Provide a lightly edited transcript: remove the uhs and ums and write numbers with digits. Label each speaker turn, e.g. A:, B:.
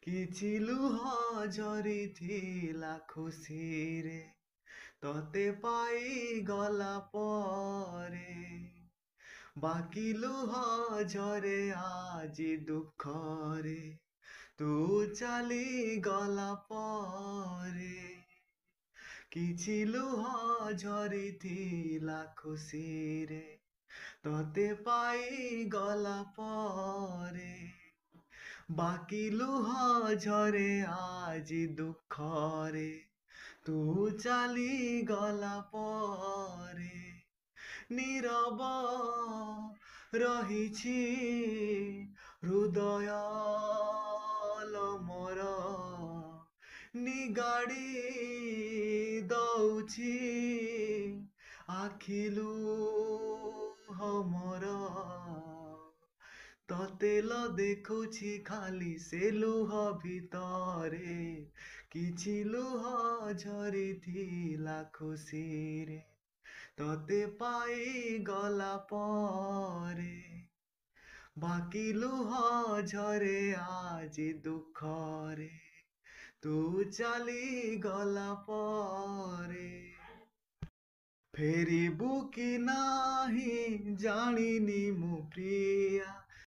A: କିଛି ଲୁହ ଝରିଥିଲା ଖୁସିରେ ତତେ ପାଇଗଲା ପରେ, ବାକି ଲୁହ ଝରେ ଆଜି ଦୁଃଖରେ ତୁ ଚାଲିଗଲା ପରେ। କିଛି ଲୁହ ଝରିଥିଲା ଖୁସିରେ ତତେ ପାଇଗଲା ପରେ, ବାକି ଲୁହ ଝରେ ଆଜି ଦୁଃଖରେ ତୁ ଚାଲିଗଲା ପରେ। নীরব ରହିଛି ହୃଦୟ ମୋର, ନିଗାଡ଼ି ଦଉଛି ଆଖି ଲୁହ ମୋର। ତତେ ଲ ଦେଖୁଛି ଖାଲି ସେ ଲୁହ ଭିତରେ, କିଛି ଲୁହ ଝରିଥିଲା ଖୁସିରେ ତତେ ପାଇଗଲା ପରେ, ବାକି ଲୁହ ଝରେ ଆଜି ଦୁଃଖରେ ତୁ ଚାଲିଗଲା ପରେ। ଫେରିବୁ କି ନାହିଁ ଜାଣିନି ମୁଁ ପ୍ରିୟା,